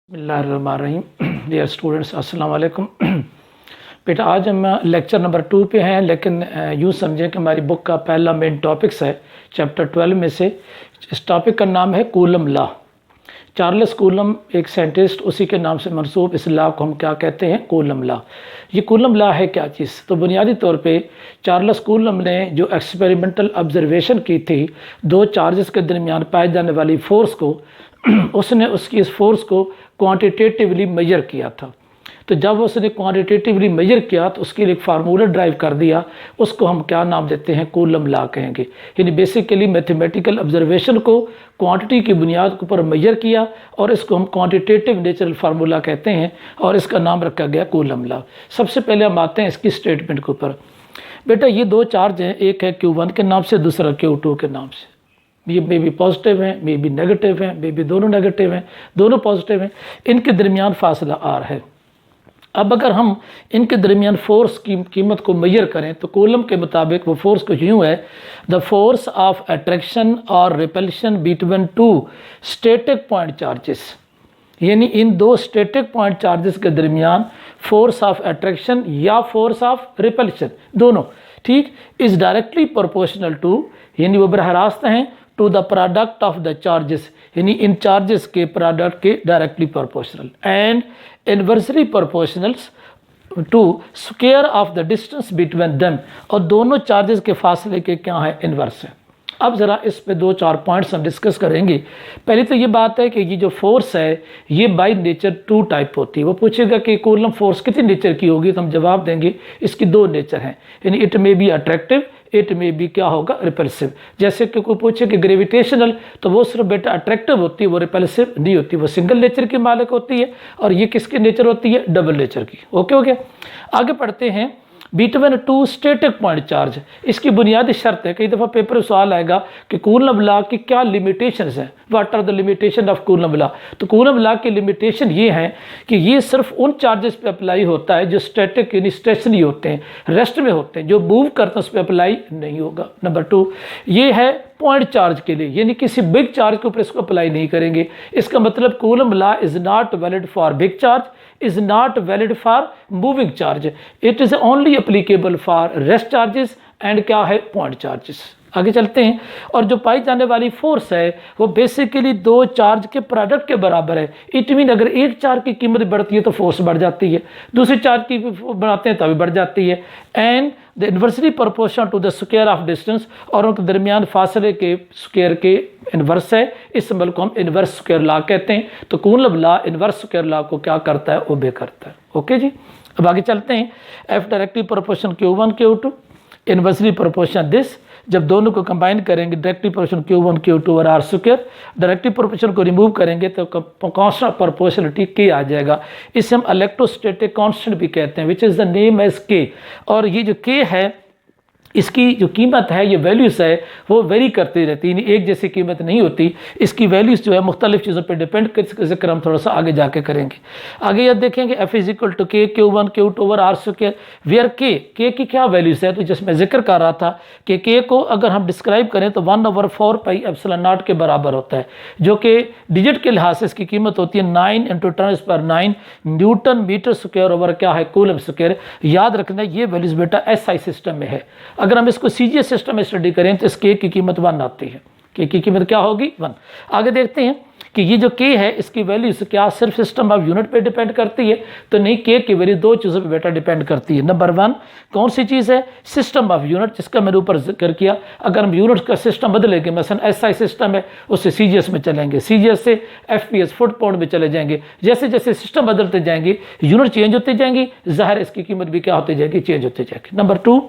बिस्मिल्लाहिर्रहमानिर्रहीम। Dear students, अस्सलाम वालेकुम। बेटा आज हम लेक्चर नंबर 2 पे हैं, लेकिन यूँ समझें कि हमारी बुक का पहला मेन टॉपिक्स है चैप्टर 12 में से। इस टॉपिक का नाम है कूलम लॉ। चार्ल्स कूलम एक साइंटिस्ट, उसी के नाम से मंसूब इस लॉ को हम क्या कहते हैं, कूलम लॉ। ये कूलम लॉ है क्या चीज़? तो बुनियादी तौर पे चार्ल्स कूलम ने जो एक्सपेरिमेंटल ऑब्जर्वेशन की थी दो चार्जेस के दरमियान पाए जाने वाली फोर्स को, उसने उसकी इस फोर्स को क्वांटिटेटिवली मेजर किया था। तो जब उसने क्वांटिटेटिवली मेजर किया तो उसके लिए एक फार्मूला ड्राइव कर दिया, उसको हम क्या नाम देते हैं, कूलम लॉ कहेंगे। यानी बेसिकली मैथमेटिकल ऑब्जर्वेशन को क्वांटिटी की बुनियाद के ऊपर मेजर किया और इसको हम क्वांटिटेटिव नेचुरल फार्मूला कहते हैं और इसका नाम रखा गया कूलम लॉ। सबसे पहले हम आते हैं इसकी स्टेटमेंट के ऊपर। बेटा ये दो चार्ज हैं, एक है Q1 के नाम से, दूसरा Q2 के नाम से। ये मे बी पॉजिटिव हैं, मे बी नेगेटिव हैं, मे बी दोनों नेगेटिव हैं, दोनों पॉजिटिव हैं। इनके दरमियान फासला R है। अब अगर हम इनके दरमियान फोर्स की कीमत को मेजर करें तो कूलम के मुताबिक वो फोर्स कुछ यूँ है, द फोर्स ऑफ अट्रैक्शन और repulsion between two static point charges. यानी इन दो स्टैटिक पॉइंट चार्जेस के दरमियान फोर्स ऑफ अट्रैक्शन या फोर्स ऑफ रिपल्शन दोनों, ठीक, इज़ डायरेक्टली प्रोपोर्शनल टू, यानी वो बरह रास्त हैं, to the product of the charges, यानी इन चार्जेस के प्रोडक्ट के directly proportional, and inversely proportionals to square of the distance between them, और दोनों चार्जेस के फासले के क्या है, इन्वर्स है। अब ज़रा इस पे दो चार पॉइंट्स हम डिस्कस करेंगे। पहले तो ये बात है कि ये जो फोर्स है ये बाय नेचर टू टाइप होती है। वो पूछेगा कि कूलम फोर्स कितनी नेचर की होगी, तो हम जवाब देंगे इसकी दो नेचर हैं, यानी it may be attractive, it में भी क्या होगा, रिपल्सिव। जैसे कि कोई पूछे कि ग्रेविटेशनल, तो वो सिर्फ बेटा अट्रैक्टिव होती है, वो रिपल्सिव नहीं होती, वो सिंगल नेचर की मालिक होती है। और ये किसकी नेचर होती है, डबल नेचर की। ओके हो गया। आगे पढ़ते हैं। Between two static point charge, इसकी बुनियादी शर्त है, कई दफ़ा पेपर में सवाल आएगा कि कूलम लॉ की क्या लिमिटेशंस हैं, what are the limitation of Coulomb law. तो कूलम लॉ की लिमिटेशन ये है कि ये सिर्फ उन चार्जेस पे अप्लाई होता है जो स्टैटिक यानी स्टेशनरी होते हैं, रेस्ट में होते हैं, जो मूव करते हैं उस पर अप्लाई नहीं होगा। नंबर 2 ये है पॉइंट चार्ज के लिए, यानी किसी बिग चार्ज के ऊपर इसको अप्लाई नहीं करेंगे। इसका मतलब coulomb law is not valid for big charge, is not valid for moving charge, it is only applicable for rest charges and क्या है, point charges। आगे चलते हैं। और जो पाई जाने वाली फोर्स है वो बेसिकली दो चार्ज के प्रोडक्ट के बराबर है। इट मीन अगर एक चार्ज की कीमत बढ़ती है तो फोर्स बढ़ जाती है, दूसरी चार्ज की बढ़ाते हैं तभी बढ़ जाती है। And the inversely proportional to the square of distance, और उनके दरमियान फासले के स्क्वायर के इन्वर्स है। इस सिंबल को हम इन्वर्स स्क्वायर लॉ कहते हैं। तो Coulomb law inverse square law को क्या करता है, ओबे करता है। ओके जी। अब आगे चलते हैं। F directly proportion Q1 Q2, inversely proportion this. जब दोनों को कंबाइन करेंगे डायरेक्टली प्रोपोर्शन Q1 Q2 और R स्क्वायर, डायरेक्टली प्रोपोर्शन को रिमूव करेंगे तो कांस्टेंट प्रोपोर्शनलिटी K आ जाएगा। इसे हम इलेक्ट्रोस्टैटिक कांस्टेंट भी कहते हैं, which is the name as K। और ये जो K है इसकी जो कीमत है, ये वैल्यूज़ है, वो वेरी करती रहती है, एक जैसी कीमत नहीं होती। इसकी वैल्यूज़ जो है मुख्तलिफ चीज़ों पे डिपेंड कर, इसका जिक्र हम थोड़ा सा आगे जाके करेंगे। आगे यह देखेंगे F is equal to K Q1 Q2 over R square, where K की क्या वैल्यूज़ है। तो जिसमें जिक्र कर रहा था कि K को अगर हम डिस्क्राइब करें तो 1/4 पाई एप्सिलॉन नॉट के बराबर होता है, जो कि डिजिट के लिहाज से इसकी कीमत होती है 9 × 10⁻⁹ न्यूटन मीटर स्क्वायर ओवर क्या है, कूलम स्क्वायर। याद रखना ये वैल्यूज़ बेटा SI सिस्टम में है। अगर हम इसको CGS सिस्टम में स्टडी करें तो इस K की कीमत 1 आती है। K की कीमत क्या होगी, 1। आगे देखते हैं कि ये जो K है इसकी वैल्यू क्या सिर्फ सिस्टम ऑफ यूनिट पे डिपेंड करती है, तो नहीं, K की वैल्यू दो चीज़ों पे बेटा डिपेंड करती है। नंबर 1 कौन सी चीज़ है, सिस्टम ऑफ यूनिट, जिसका मैंने ऊपर जिक्र किया। अगर हम यूनिट का सिस्टम बदलेंगे, मसलन SI सिस्टम है उससे CGS में चलेंगे, CGS से FPS फुट पाउंड में चले जाएंगे। जैसे जैसे सिस्टम बदलते जाएंगे यूनिट चेंज होती जाएंगी, ज़ाहिर इसकी कीमत भी क्या होती जाएगी, चेंज होती जाएगी। Number 2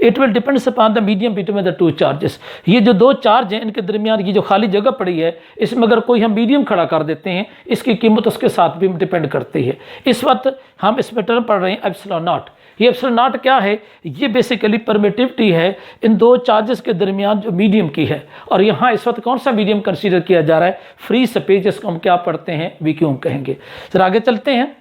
it will depends upon the medium between the two charges. ये जो दो चार्ज हैं इनके दरमियान ये जो खाली जगह पड़ी है, इसमें अगर कोई हम मीडियम खड़ा कर देते हैं, इसकी कीमत उसके साथ भी डिपेंड करती है। इस वक्त हम इसमें टर्म पढ़ रहे हैं एप्सिलॉन नॉट। ये एप्सिलॉन नॉट क्या है, ये बेसिकली परमिटिविटी है इन दो चार्जेस के दरमियान जो मीडियम की है। और यहाँ इस वक्त कौन सा मीडियम कंसीडर किया जा रहा है, फ्री स्पेस, जिसको हम क्या पढ़ते हैं, वैक्यूम कहेंगे। फिर आगे चलते हैं।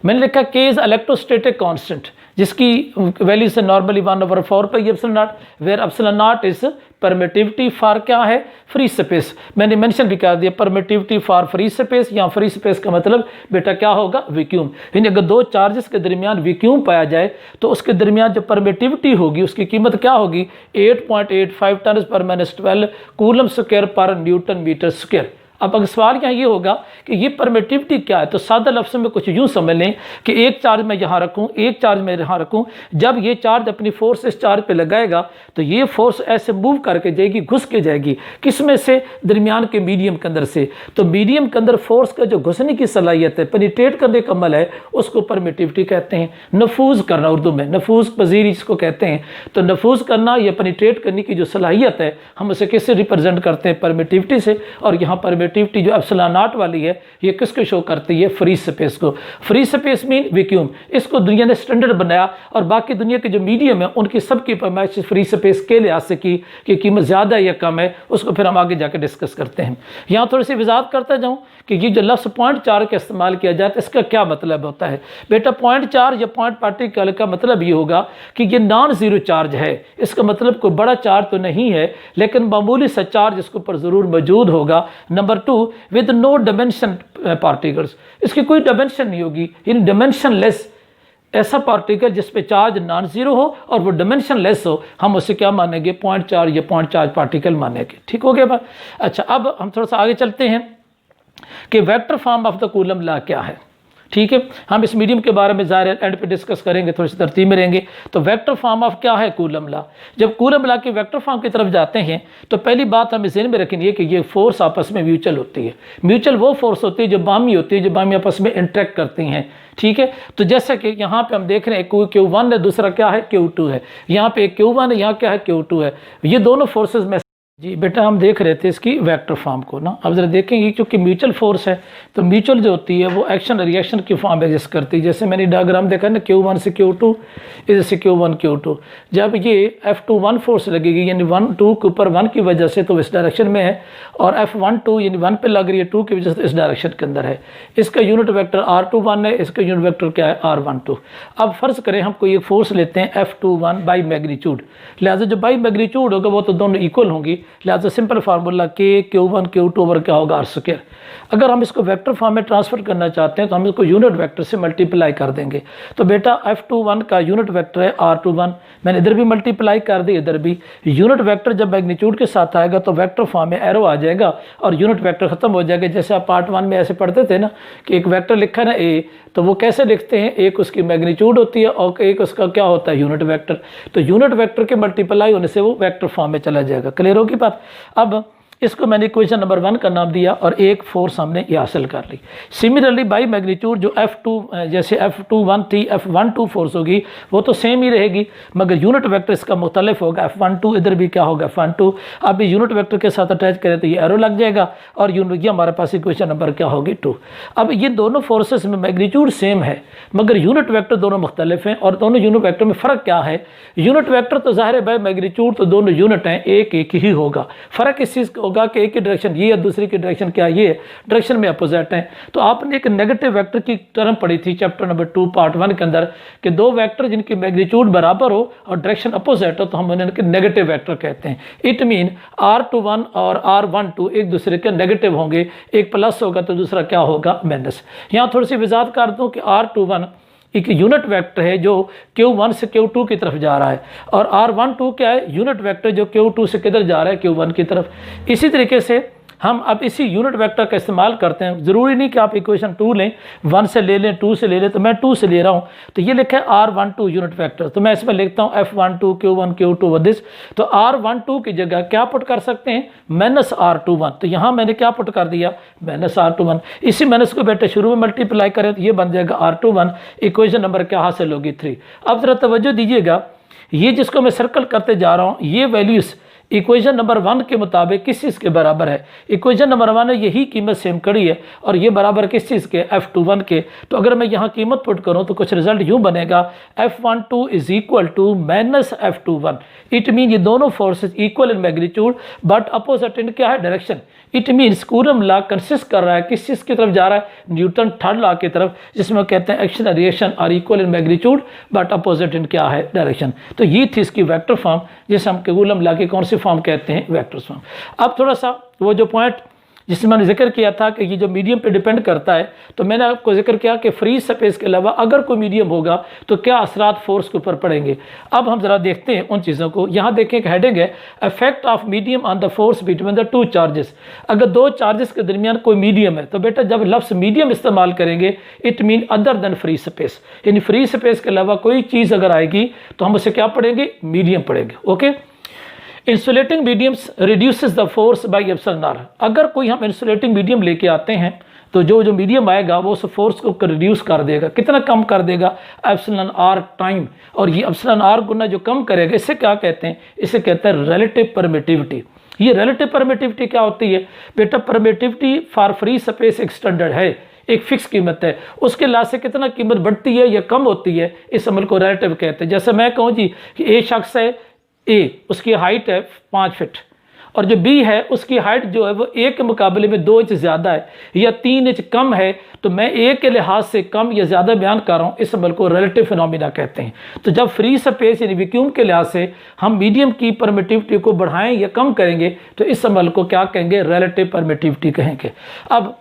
मैंने लिखा K इज इलेक्ट्रोस्टैटिक कांस्टेंट, जिसकी वैल्यू से normally 1/4 pi epsilon naught, where epsilon naught is permittivity for क्या है, फ्री स्पेस। मैंने मेंशन भी कर दिया परमिटिविटी फॉर फ्री स्पेस, या फ्री स्पेस का मतलब बेटा क्या होगा, वैक्यूम। यानी अगर दो चार्जेस के दरमियान वैक्यूम पाया जाए तो उसके दरमियान जो परमिटिविटी होगी उसकी कीमत क्या होगी, 8.85 10⁻12 कूलम स्क्वायर पर न्यूटन मीटर स्क्वायर। अब अगर सवाल यहाँ ये होगा कि ये परमिटिविटी क्या है, तो सादा लफ्ज़ में कुछ यूँ समझ लें कि एक चार्ज मैं यहाँ रखूँ, एक चार्ज मैं यहाँ रखूँ, जब ये चार्ज अपनी फोर्स इस चार्ज पे लगाएगा तो ये फोर्स ऐसे मूव करके जाएगी, घुस के जाएगी, किस में से, दरमियान के मीडियम के अंदर से। तो मीडियम के अंदर फोर्स का जो घुसने की सलाहियत है, पेनिट्रेट करने का अमल है, उसको परमिटिविटी कहते हैं। नफूज करना उर्दू में नफूज पजीरी जिसको कहते हैं। तो नफूज करना या पेनिट्रेट करने की जो सलाहियत है, हम उसे किससे रिप्रेजेंट करते हैं, परमिटिविटी से। और यहाँ परमिटिविटी जो एप्सिलॉन नॉट वाली है ये किसको शो करती है, फ्री स्पेस को। Free space mean vacuum. इसको दुनिया ने स्टैंडर्ड बनाया और बाकी दुनिया के जो मीडियम है उनकी सबकी पैमाइश फ्री स्पेस के लिहाज से की कि कीमत ज़्यादा या कम है, उसको फिर हम आगे जाकर डिस्कस करते हैं। यहाँ थोड़ी सी वजाहत करता जाऊँ कि ये जो लफ्ज़ पॉइंट चार्ज का इस्तेमाल किया जाता है इसका क्या मतलब होता है। बेटा पॉइंट चार्ज या पॉइंट पार्टिकल का मतलब ये होगा कि ये नॉन ज़ीरो चार्ज है। इसका मतलब कोई बड़ा चार्ज तो नहीं है लेकिन मामूली सा चार्ज इसके ऊपर ज़रूर मौजूद होगा। Number 2 with no dimension particles, इसकी कोई डायमेंशन नहीं होगी, यानी डायमेंशन लेस। ऐसा पार्टिकल जिस पे चार्ज नॉन जीरो हो और वो डायमेंशन लेस हो, हम उसे क्या मानेंगे, पॉइंट चार्ज या पॉइंट चार्ज पार्टिकल मानेंगे। ठीक हो गया बात। अच्छा, अब हम थोड़ा सा आगे चलते हैं कि vector form of the coulomb law क्या है। ठीक है, हम इस मीडियम के बारे में ज़ाहिर एंड पे डिस्कस करेंगे, थोड़ी सी तरतीब में रहेंगे। तो वेक्टर फॉर्म ऑफ क्या है, कूलम लॉ। जब कूलम लॉ के वेक्टर फॉर्म की तरफ जाते हैं तो पहली बात हमें ज़हन में रखनी है कि ये फोर्स आपस में म्यूचुअल होती है। म्यूचुअल वो फोर्स होती है जो बाहमी होती है, जो बाहमी आपस में इंटरेक्ट करती हैं। ठीक है, तो जैसे कि यहाँ पे हम देख रहे हैं Q1 है, दूसरा क्या है, Q2 है। यहाँ पे Q1 है, यहाँ क्या है, Q2 है। ये दोनों फोर्सेज में जी बेटा हम देख रहे थे इसकी वेक्टर फॉर्म को ना। अब जरा देखेंगे क्योंकि म्यूचुअल फोर्स है तो म्यूचुअल जो होती है वो एक्शन और रिएक्शन की फॉर्म एग्जिस्ट करती है। जैसे मैंने डायग्राम देखा ना, Q1 से Q2 इधर से Q1 Q2, जब ये F21 फोर्स लगेगी यानी 1 2 के ऊपर 1 की वजह से तो इस डायरेक्शन में है, और F12 यानी 1 पे लग रही है 2 की वजह से इस डायरेक्शन के अंदर है। इसका यूनिट वेक्टर R21 है, इसका यूनिट वेक्टर क्या है, R12। अब फर्ज करें हम कोई एक फोर्स लेते हैं F21 बाई मैग्नीट्यूड, लिहाजा जो बाई मैग्नीट्यूड होगा वो तो दोनों इक्वल होंगी, लिहाजा simple formula Q1 Q2 over क्या होगा, R²। अगर हम इसको वेक्टर फॉर्म में ट्रांसफर करना चाहते हैं तो हम इसको यूनिट वेक्टर से मल्टीप्लाई कर देंगे। तो बेटा F21 का यूनिट वेक्टर है R21, मैंने इधर भी मल्टीप्लाई कर दी, इधर भी। यूनिट वेक्टर जब मैग्नीट्यूड के साथ आएगा तो वेक्टर फॉर्म में एरो आ जाएगा और यूनिट वेक्टर खत्म हो जाएगा। जैसे आप पार्ट 1 में ऐसे पढ़ते थे ना कि एक वेक्टर लिखा है ना A, तो वो कैसे लिखते हैं, एक उसकी मैग्नीट्यूड होती है और एक उसका क्या होता है, यूनिट वेक्टर। तो यूनिट वेक्टर के मल्टीप्लाई होने से वो वेक्टर फॉर्म में चला जाएगा। क्लियर होगी बात। अब इसको मैंने इक्वेशन नंबर 1 का नाम दिया और एक फोर्स हमने ये हासिल कर ली। सिमिलरली बाई मैग्नीट्यूड जो F2 जैसे F21 थी, F12 फोर्स होगी वो तो सेम ही रहेगी, मगर यूनिट वेक्टर इसका मुख्तलिफ होगा। F12 इधर भी क्या होगा, F12। अब ये यूनिट वेक्टर के साथ अटैच करें तो ये एरो लग जाएगा और यूनिट ये हमारे पास इक्वेशन नंबर क्या होगी, 2। अब ये दोनों फोर्सेस में मैग्नीट्यूड सेम है मगर यूनिट वेक्टर दोनों मुख्तलिफ हैं। और दोनों यूनिट वेक्टर में फ़र्क क्या है, यूनिट वेक्टर तो ज़ाहिर है बाई मैग्नीट्यूड तो दोनों यूनिट हैं, एक ही होगा। फ़र्क इस चीज़ होगा कि एक की डायरेक्शन ये है, दूसरी की डायरेक्शन क्या ये डायरेक्शन में अपोजिट है। तो आपने एक नेगेटिव वेक्टर की टर्म पढ़ी थी चैप्टर नंबर 2 पार्ट 1 के अंदर कि दो वेक्टर जिनकी मैग्नीट्यूड बराबर हो और डायरेक्शन अपोजिट हो तो हम उन्हें नेगेटिव वेक्टर कहते हैं। इट मीन R21 और R12 एक दूसरे के नेगेटिव होंगे, एक प्लस होगा तो दूसरा क्या होगा, माइनस। यहाँ थोड़ी सी वजाहत कर दूँ कि R21 एक यूनिट वेक्टर है जो Q1 से Q2 की तरफ जा रहा है और R12 क्या है, यूनिट वेक्टर जो Q2 से किधर जा रहा है, Q1 की तरफ। इसी तरीके से हम अब इसी यूनिट वेक्टर का इस्तेमाल करते हैं। ज़रूरी नहीं कि आप इक्वेशन 2 लें, 1 से ले लें, 2 से ले लें, तो मैं 2 से ले रहा हूँ। तो ये लिखा है R12 यूनिट वेक्टर, तो मैं इसमें लिखता हूँ F12 Q1 Q2 व दिस। तो R12 की जगह क्या पुट कर सकते हैं, माइनस R21। तो यहाँ मैंने क्या पुट कर दिया, माइनस R21। इसी माइनस को बेटे शुरू में मल्टीप्लाई करें तो ये बन जाएगा R21। इक्वेशन नंबर क्या हासिल होगी, 3। अब ज़रा तवज्जो दीजिएगा, ये जिसको मैं सर्कल करते जा रहा हूँ ये वैल्यूज़ इक्वेशन नंबर 1 के मुताबिक किस चीज़ के बराबर है, इक्वेशन नंबर 1 है यही कीमत सेम खड़ी है और ये बराबर किस चीज़ के, F21 के। तो अगर मैं यहाँ कीमत पुट करूँ तो कुछ रिजल्ट यूँ बनेगा, F12 is equal to minus F21। It mean ये दोनों forces equal in magnitude but opposite in क्या है, direction. It means Coulomb law consist कर रहा है किस चीज़ की तरफ जा रहा है, न्यूटन थर्ड लॉ की तरफ, जिसमें कहते हैं एक्शन और reaction are equal in magnitude but opposite in क्या है, डायरेक्शन। तो ये थी इसकी वेक्टर फॉर्म, जिसे हम कूलम लॉ की कौन सी फॉर्म कहते हैं, वेक्टर फॉर्म। अब थोड़ा सा वो जो पॉइंट जिसमें मैंने जिक्र किया था कि ये जो मीडियम पे डिपेंड करता है, तो मैंने आपको जिक्र किया कि फ्री स्पेस के अलावा अगर कोई मीडियम होगा तो क्या असरात फोर्स के ऊपर पड़ेंगे। अब हम ज़रा देखते हैं उन चीज़ों को। यहाँ देखें कि हेडिंग है effect of medium on the force between the two charges. अगर दो चार्जेस के दरमियान कोई मीडियम है तो बेटा जब लफ्ज़ मीडियम इस्तेमाल करेंगे it mean other than free space, यानी फ्री स्पेस के अलावा कोई चीज़ अगर आएगी तो हम उसे क्या पढ़ेंगे, मीडियम पढ़ेंगे। Okay, insulating mediums reduces the force by epsilon R. अगर कोई हम इंसुलेटिंग मीडियम लेके आते हैं तो जो मीडियम आएगा वो उस फोर्स को रिड्यूस कर देगा। कितना कम कर देगा, एप्सिलॉन आर टाइम। और ये एप्सिलॉन आर गुना जो कम करेगा इससे क्या कहते हैं, इसे कहते हैं रिलेटिव परमिटिविटी। ये रिलेटिव परमिटिविटी क्या होती है बेटा, परमिटिविटी फॉर फ्री स्पेस एक स्टैंडर्ड है, एक फिक्स कीमत है, उसके लिहाज से कितना कीमत बढ़ती है या कम होती है, इस अमल को रिलेटिव कहते हैं। जैसे मैं कहूँ जी कि ए शख्स है, ए उसकी हाइट है 5 फीट और जो बी है उसकी हाइट जो है वो ए के मुकाबले में 2 इंच ज़्यादा है या 3 इंच कम है, तो मैं ए के लिहाज से कम या ज़्यादा बयान कर रहा हूँ, इस अमल को रिलेटिव फिनोमिना कहते हैं। तो जब फ्री स्पेस यानी वैक्यूम के लिहाज से हम मीडियम की परमिटिविटी को बढ़ाएं या कम करेंगे तो इस अमल को क्या कहेंगे, रिलेटिव परमिटिविटी कहेंगे। अब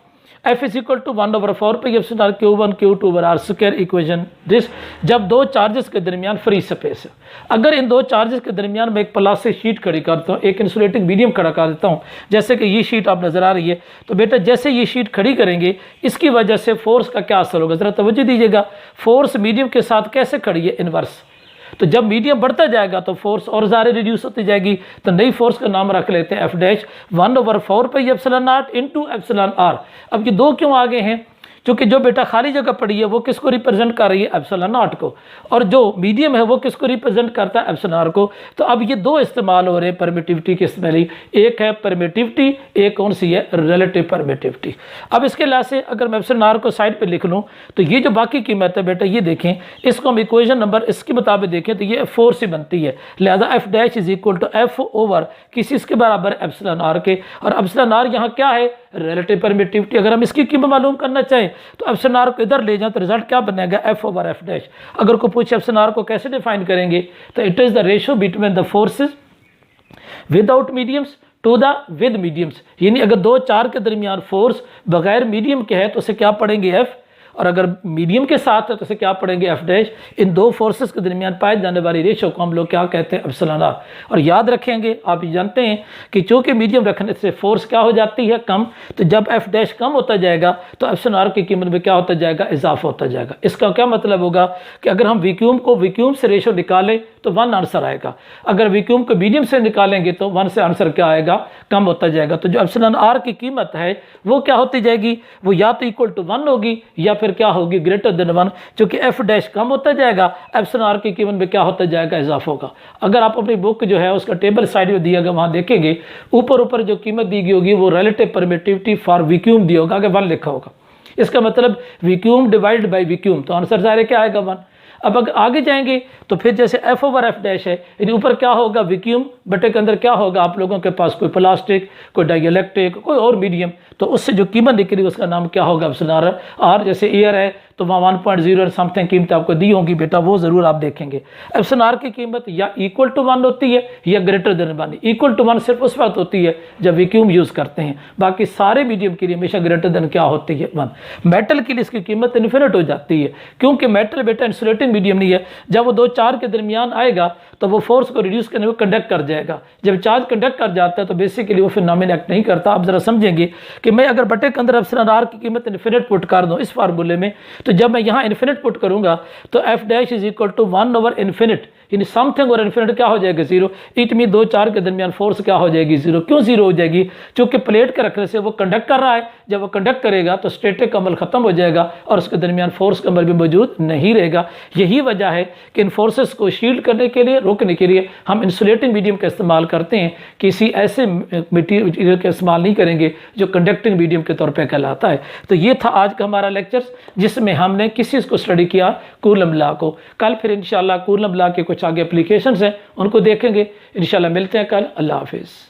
F is equal to 1/4 pi epsilon R Q1 Q2 over R square equation this, जब दो चार्जेस के दरमियान फ्री स्पेस है। अगर इन दो चार्जेस के दरमियान मैं एक प्लास्टिक शीट खड़ी करता हूँ, एक इंसुलेटिंग मीडियम खड़ा कर देता हूँ, जैसे कि ये शीट आप नजर आ रही है, तो बेटा जैसे ये शीट खड़ी करेंगे इसकी वजह से फोर्स का क्या असर होगा, जरा तवज्जो दीजिएगा। फोर्स मीडियम के साथ कैसे खड़ी है, इनवर्स। तो जब मीडियम बढ़ता जाएगा तो फोर्स और ज़्यादा रिड्यूस होती जाएगी, तो नई फोर्स का नाम रख लेते हैं F dash 1/4 pi epsilon naught into epsilon R. अब ये दो क्यों आगे हैं, क्योंकि जो बेटा खाली जगह पड़ी है वो किसको रिप्रेजेंट कर रही है, एप्सिलॉन नॉट को, और जो मीडियम है वो किसको रिप्रेजेंट करता है, एप्सिलॉन आर को। तो अब ये दो इस्तेमाल हो रहे हैं परमिटिविटी के इस्तेमाल, एक है परमिटिविटी, एक कौन सी है, रिलेटिव परमिटिविटी। अब इसके लिहाज से अगर मैं एप्सिलॉन आर को साइड पे लिख लूँ तो ये जो बाकी कीमत है बेटा ये देखें, इसको हम इक्वेशन नंबर इसके मुताबिक देखें तो ये फोर्स से बनती है, लिहाजा F dash is equal to F over किसी इसके बराबर एप्सिलॉन आर के, और एप्सिलॉन आर यहाँ क्या है, रिलेटिव परमिटिविटी। अगर हम इसकी कीमत मालूम करना चाहें तो एप्सिलॉन आर को इधर ले जाएं तो रिजल्ट क्या बनेगा, एफ ओवर एफ डैश। अगर कोई पूछे एप्सिलॉन आर को कैसे डिफाइन करेंगे तो it is the ratio between the forces without mediums to the with mediums, यानी अगर दो चार के दरमियान फोर्स बगैर मीडियम के है तो उसे क्या पढ़ेंगे, एफ, और अगर मीडियम के साथ है तो उसे क्या पढ़ेंगे, एफ डैश। इन दो फोर्सेस के दरमियान पाए जाने वाली रेशो को हम लोग क्या कहते हैं, एप्सिलॉन आर। और याद रखेंगे, आप जानते हैं कि चूंकि मीडियम रखने से फोर्स क्या हो जाती है, कम, तो जब एफ डैश कम होता जाएगा तो एप्सिलॉन आर की कीमत में क्या होता जाएगा, इजाफा होता जाएगा। इसका क्या मतलब होगा कि अगर हम वैक्यूम को वैक्यूम से रेशो निकालें तो 1 आंसर आएगा, अगर वैक्यूम को मीडियम से निकालेंगे तो 1 से आंसर क्या आएगा, कम होता जाएगा। तो जो एप्सिलॉन आर की कीमत है वो क्या होती जाएगी, वो या तो इक्वल टू 1 होगी या फिर क्या होगी, ग्रेटर देन 1। क्योंकि एफ डैश कम होता जाएगा, एप्सिलॉन आर की कीमत में क्या होता जाएगा, इजाफा होगा। अगर आप अपनी बुक जो है उसका टेबल साइड में दिया गया वहां देखेंगे, ऊपर जो कीमत दी गई होगी वो रिलेटिव परमिटिविटी फॉर वैक्यूम दिया होगा, आगे 1 लिखा होगा। इसका मतलब वैक्यूम डिवाइड बाय वैक्यूम, तो आंसर ज़ाहिर है क्या आएगा, 1। अब अगर आगे जाएंगे तो फिर जैसे एफ ओवर एफ डैश है, यानी ऊपर क्या होगा, वैक्यूम, बटे के अंदर क्या होगा, आप लोगों के पास कोई प्लास्टिक, कोई डाइइलेक्ट्रिक, कोई और मीडियम, तो उससे जो कीमत निकली उसका नाम क्या होगा, एप्सिलॉन आर। जैसे एयर है तो वहाँ 1.0 और समथिंग कीमत आपको दी होंगी बेटा, वो ज़रूर आप देखेंगे। एप्सिलॉन आर की कीमत या इक्वल टू 1 होती है या ग्रेटर देन 1। इक्वल टू 1 सिर्फ उस वक्त होती है जब वैक्यूम यूज़ करते हैं, बाकी सारे मीडियम के लिए हमेशा ग्रेटर देन क्या होती है, 1। मेटल के लिए इसकी कीमत इन्फिनिट हो जाती है, क्योंकि मेटल बेटा इंसुलेटिंग मीडियम नहीं है। जब वो दो चार्ज के दरमियान आएगा तो वो फोर्स को रिड्यूस करने में कंडक्ट कर जाएगा। जब चार्ज कंडक्ट कर जाता है तो बेसिकली वो फिनोमेना एक्ट नहीं करता। आप जरा समझेंगे कि मैं अगर बटे के अंदर एप्सिलॉन आर की कीमत इन्फिनिट पुट कर दूं इस फार्मूले में, तो जब मैं यहाँ इन्फिनिट पुट करूंगा तो F dash is equal to 1 over infinite, यानी समथिंग और इन्फिनिट क्या हो जाएगा, 0। इट मीन दो चार के दरमियान फोर्स क्या हो जाएगी, 0। क्यों 0 हो जाएगी, क्योंकि प्लेट के रखने से वो कंडक्ट कर रहा है, जब वो कंडक्ट करेगा तो स्टैटिक अमल खत्म हो जाएगा और उसके दरमियान फोर्स का अमल भी मौजूद नहीं रहेगा। यही वजह है कि इन फोर्सेस को शील्ड करने के लिए, रोकने के लिए हम इंसुलेटिंग मीडियम का इस्तेमाल करते हैं, किसी ऐसे मटीरियल का इस्तेमाल नहीं करेंगे जो कंडक्टिंग मीडियम के तौर पर कहलाता है। तो ये था आज का हमारा लेक्चर, जिसमें हमने किस चीज़ को स्टडी किया, कूलम लॉ को। कल फिर इंशाल्लाह कूलम लॉ के कुछ आगे एप्लीकेशंस हैं उनको देखेंगे। इंशाल्लाह मिलते हैं कल। अल्लाह हाफिज़।